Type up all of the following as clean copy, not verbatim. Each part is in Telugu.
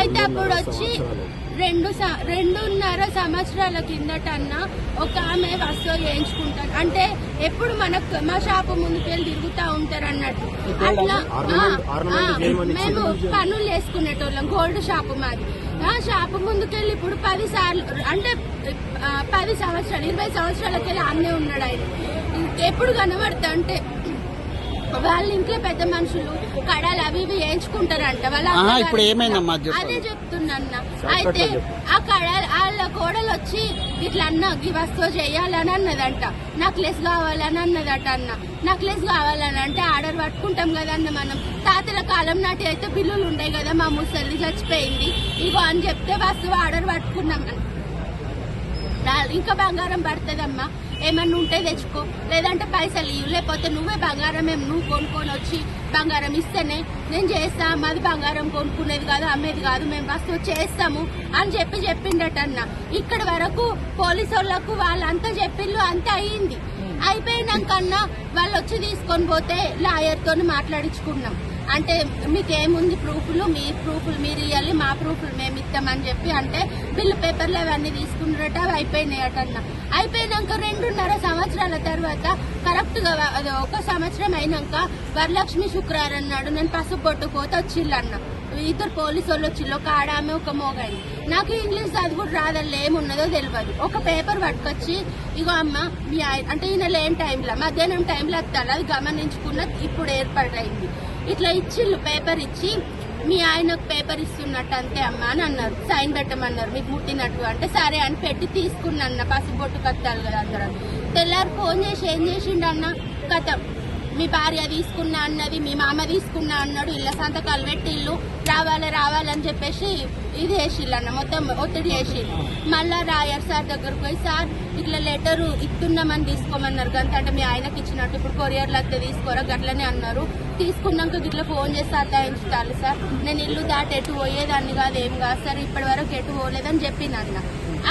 అయితే అప్పుడు వచ్చి 2.5 సంవత్సరాల కిందటన్న ఒక ఆమె వస్తువు చేయించుకుంటారు. అంటే ఎప్పుడు మా షాపు ముందుకు వెళ్ళి తిరుగుతూ ఉంటారు అన్నట్టు. అట్లా మేము పనులు చేసుకునేటోళ్ళం. గోల్డ్ షాపు మాది. షాపు ముందుకెళ్ళి ఇప్పుడు 10 సార్లు అంటే 10 సంవత్సరాలు 20 సంవత్సరాలకెళ్ళి అన్నే ఉన్నాడు ఆయన. ఎప్పుడు కనబడతా అంటే వాళ్ళ ఇంట్లో పెద్ద మనుషులు కడాలు అవి ఇవి వేయించుకుంటారంట. ఇప్పుడు ఏమైందమ్మా? అదే చెప్తున్నా. అయితే ఆ కడాలు వాళ్ళ కోడలు వచ్చి ఇట్లా అన్న ఈ వస్తువు చేయాలని అన్నదంట. నెక్లెస్ కావాలని అన్నదట. నెక్లెస్ కావాలని అంటే ఆర్డర్ పట్టుకుంటాం కదన్న మనం. తాతల కాలం నాటి అయితే బిల్లులు ఉండే కదా, మా ముసలి చచ్చిపోయింది ఇగో అని చెప్తే వస్తువు ఆర్డర్ పట్టుకున్నాం. ఇంకా బంగారం పడుతుందమ్మా, ఏమన్నా ఉంటే తెచ్చుకో, లేదంటే పైసలు ఇవ్వు, లేకపోతే నువ్వే బంగారం నువ్వు కొనుక్కొని వచ్చి బంగారం ఇస్తేనే నేను చేస్తా, మాది బంగారం కొనుక్కునేది కాదు అమ్మేది కాదు, మేము వస్తువు చేస్తాము అని చెప్పిండటన్న. ఇక్కడి వరకు పోలీసు వాళ్ళకు వాళ్ళంతా చెప్పిండ్రు, అంతా అయ్యింది. అయిపోయినాకన్నా వాళ్ళు వచ్చి తీసుకొని పోతే లాయర్తో మాట్లాడించుకున్నాం. అంటే మీకేముంది ప్రూఫ్లు, మీ ప్రూఫ్లు మీరు ఇవ్వాలి, మా ప్రూఫ్లు మేము ఇస్తామని చెప్పి అంటే బిల్లు పేపర్లు అవన్నీ తీసుకున్నారట. అవి అయిపోయినాయటన్న. అయిపోయినాక 2.5 సంవత్సరాల తర్వాత కరెక్ట్ గా 1 సంవత్సరం అయినాక వరలక్ష్మి శుక్రవారం నాడు నేను పసుపు కొట్టుకోత వచ్చిల్లన్న. 2 పోలీసు వాళ్ళు వచ్చిళ్ళు. ఒక ఆడామె ఒక మోగాయి. నాకు ఇంగ్లీష్ చదువుడు రాదల్లో ఏమున్నదో తెలియదు. ఒక పేపర్ పట్టుకొచ్చి ఇగో అమ్మ మీ అంటే ఈయన లేని టైంలో మధ్యాహ్నం టైంలో వస్తాడు, అది గమనించుకున్న ఇప్పుడు ఏర్పాటైంది. ఇట్లా ఇచ్చిళ్ళు పేపర్ ఇచ్చి మీ ఆయనకు పేపర్ ఇస్తున్నట్టు అంతే అమ్మ అని అన్నారు. సైన్ పెట్టమన్నారు మీకు ముట్టినట్టు అంటే సరే అని పెట్టి తీసుకున్నా. పసుపు బొట్టు కట్టాలి కదా అందరం. తెల్లారు ఫోన్ చేసి ఏం చేసిండన్న, కథ మీ భార్య తీసుకున్నా అన్నది, మీ మామ తీసుకున్నా అన్నాడు, ఇళ్ళ సంతకాలు పెట్టి ఇల్లు రావాలని చెప్పేసి ఇది వేసిల్లన్న. మొత్తం ఒత్తిడి చేసిళ్ళు. మళ్ళా రాయర్ సార్ దగ్గరకు పోయి సార్ ఇట్లా లెటరు ఇస్తున్నామని తీసుకోమన్నారు గంత. అంటే మీ ఆయనకి ఇచ్చినట్టు ఇప్పుడు కొరియర్లు అయితే తీసుకోరా గట్లనే అన్నారు. తీసుకున్నాక ఇట్లా ఫోన్ చేసి అర్థాయించుతారు సార్, నేను ఇల్లు దాటి ఎటు పోయేదాన్ని కాదు, ఏం కాదు సార్, ఇప్పటి వరకు ఎటు పోలేదని చెప్పినన్న.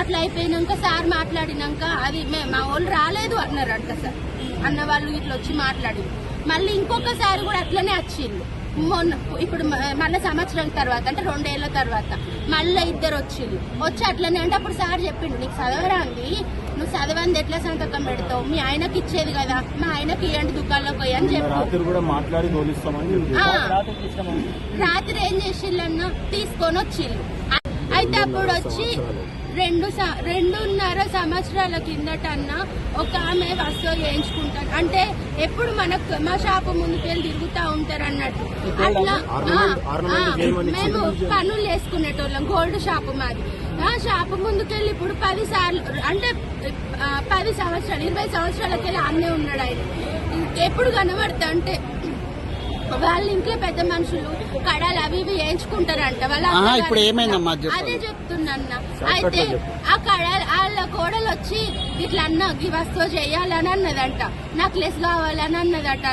అట్లా అయిపోయినాక సార్ మాట్లాడినాక అది మా వాళ్ళు రాలేదు అన్నారంట సార్. అన్న వాళ్ళు ఇట్లా వచ్చి మాట్లాడి మళ్ళీ ఇంకొకసారి కూడా అట్లనే వచ్చిండు. మొన్న ఇప్పుడు మళ్ళీ సంవత్సరం తర్వాత అంటే 2 ఏళ్ల తర్వాత మళ్ళీ 2 వచ్చిండు. వచ్చి అట్లనే అంటే అప్పుడు సార్ చెప్పిండు నీకు చదవరాంది, నువ్వు చదవంది ఎట్లా సంతకం పెడతావు, మీ ఆయనకి ఇచ్చేది కదా, మా ఆయనకి ఇవ్వండి దుకాణంలోకి పోయి అని చెప్పి రాత్రి ఏం చేసిళ్ళన్నా తీసుకొని వచ్చిళ్ళు. అయితే అప్పుడు వచ్చి 2.5 సంవత్సరాల కిందటన్న ఒక ఆమె వస్తువు చేయించుకుంటారు. అంటే ఎప్పుడు మా షాపు ముందుకు వెళ్ళి తిరుగుతూ ఉంటారు అన్నట్టు. అట్లా మేము పనులు చేసుకునేటోళ్ళం. గోల్డ్ షాపు మాది. షాపు ముందుకెళ్ళి ఇప్పుడు 10 సార్లు అంటే 10 సంవత్సరాలు 20 సంవత్సరాలకెళ్ళి అన్నే ఉన్నాడు ఆయన. ఎప్పుడు కనబడతా అంటే వాళ్ళ ఇంట్లో పెద్ద మనుషులు కడాలు అవి ఇవి వేయించుకుంటారంట. ఇప్పుడు ఏమైందమ్మా? అదే చెప్తున్నా. అయితే ఆ కడాలు వాళ్ళ కోడలు వచ్చి ఇట్లా అన్న ఈ వస్తువు చేయాలని అన్నదంట. నెక్లెస్ కావాలని అన్నదట.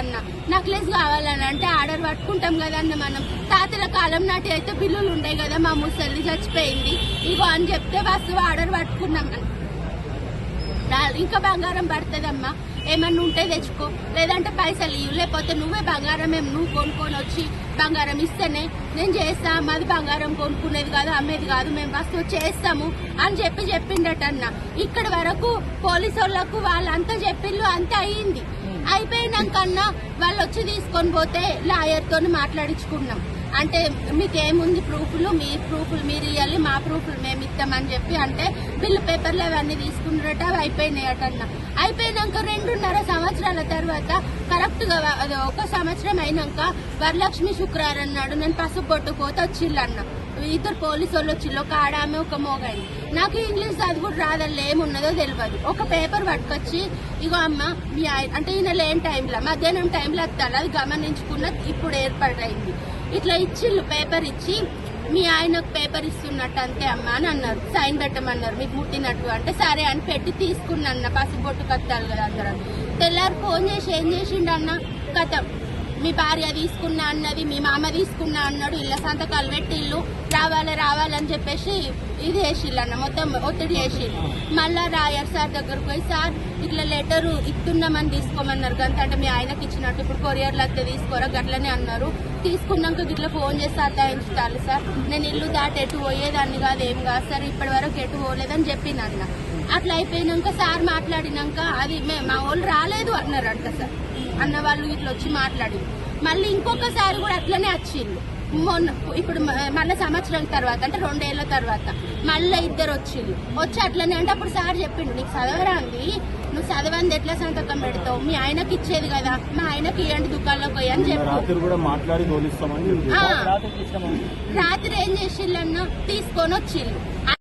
నెక్లెస్ కావాలని అంటే ఆర్డర్ పట్టుకుంటాం కదన్న మనం. తాతల కాలం నాటి అయితే బిల్లులు ఉండే కదా, మా ముసలి చచ్చిపోయింది ఇగో అని చెప్తే వస్తువు ఆర్డర్ పట్టుకున్నాం. ఇంకా బంగారం పడుతుందమ్మా, ఏమన్నా ఉంటే తెచ్చుకో, లేదంటే పైసలు ఇవ్వు, లేకపోతే నువ్వే బంగారం నువ్వు కొనుక్కొని వచ్చి బంగారం ఇస్తేనే నేను చేస్తా, మాది బంగారం కొనుక్కునేది కాదు అమ్మేది కాదు, మేము వస్తువు చేస్తాము అని చెప్పిండటన్న. ఇక్కడి వరకు పోలీసు వాళ్ళకు వాళ్ళంతా చెప్పిండ్రు, అంతా అయ్యింది. అయిపోయినాకన్నా వాళ్ళు వచ్చి తీసుకొని పోతే లాయర్తో మాట్లాడించుకున్నాం. అంటే మీకేముంది ప్రూఫ్లు, మీ ప్రూఫ్లు మీరు ఇవ్వాలి, మా ప్రూఫ్లు మేము ఇస్తామని చెప్పి అంటే బిల్లు పేపర్లు అవన్నీ తీసుకున్నారట. అవి అయిపోయినాయటన్న. అయిపోయినాక 2.5 సంవత్సరాల తర్వాత కరెక్ట్ గా 1 సంవత్సరం అయినాక వరలక్ష్మి శుక్రవారం నాడు నేను పసుపు కొట్టుకోత వచ్చిల్లన్న. 2 పోలీసు వాళ్ళు వచ్చిళ్ళు. ఒక ఆడామె ఒక మోగాయి. నాకు ఇంగ్లీష్ చదువుడు రాదల్లో ఏమున్నదో తెలియదు. ఒక పేపర్ పట్టుకొచ్చి ఇగో అమ్మ మీ అంటే ఈయన లేని టైంలో మధ్యాహ్నం టైంలో వస్తాడు, అది గమనించుకున్న ఇప్పుడు ఏర్పాటైంది. ఇట్లా ఇచ్చిళ్ళు పేపర్ ఇచ్చి మీ ఆయనకు పేపర్ ఇస్తున్నట్టు అంతే అమ్మ అని అన్నారు. సైన్ పెట్టమన్నారు మీకు ముట్టినట్టు అంటే సరే అని పెట్టి తీసుకున్నా. పసుపు బొట్టు కట్టాలి కదా అందరం. తెల్లారు ఫోన్ చేసి ఏం చేసిండన్న, కథ మీ భార్య తీసుకున్నా అన్నది, మీ మామ తీసుకున్నా అన్నాడు, ఇళ్ళ సంతకాలు పెట్టి ఇల్లు రావాలని చెప్పేసి ఇది వేసిల్లన్న. మొత్తం ఒత్తిడి చేసిళ్ళు. మళ్ళా రాయర్ సార్ దగ్గరకు పోయి సార్ ఇట్లా లెటరు ఇస్తున్నామని తీసుకోమన్నారు గంత. అంటే మీ ఆయనకి ఇచ్చినట్టు ఇప్పుడు కొరియర్లు అయితే తీసుకోరా గట్లనే అన్నారు. తీసుకున్నాక గిట్లా ఫోన్ చేసి అర్థాయించాలి సార్. నేను ఇల్లు దాటి ఎటు పోయేదాన్ని కాదు, ఏం కాదు సార్, ఇప్పటి వరకు ఎటు పోలేదని చెప్పింది అన్న. అట్లా అయిపోయినాక సార్ మాట్లాడినాక అది మా వాళ్ళు రాలేదు అన్నారంట సార్. అన్న వాళ్ళు ఇట్లా వచ్చి మాట్లాడి మళ్ళీ ఇంకొకసారి కూడా అట్లనే వచ్చిండు. మొన్న ఇప్పుడు మళ్ళీ సంవత్సరం తర్వాత అంటే 2 ఏళ్ల తర్వాత మళ్ళీ ఇద్దరు వచ్చిండు. వచ్చి అట్లనే అంటే అప్పుడు సార్ చెప్పిండు, నీకు చదవరాంది, నువ్వు చదవంది ఎట్లా సంతకం పెడతావు, మీ ఆయనకి ఇచ్చేది కదా, మా ఆయనకి ఇవ్వండి దుకాణంలోకి పోయి అని చెప్పి రాత్రి ఏం చేసిళ్ళన్నా తీసుకొని వచ్చిండు.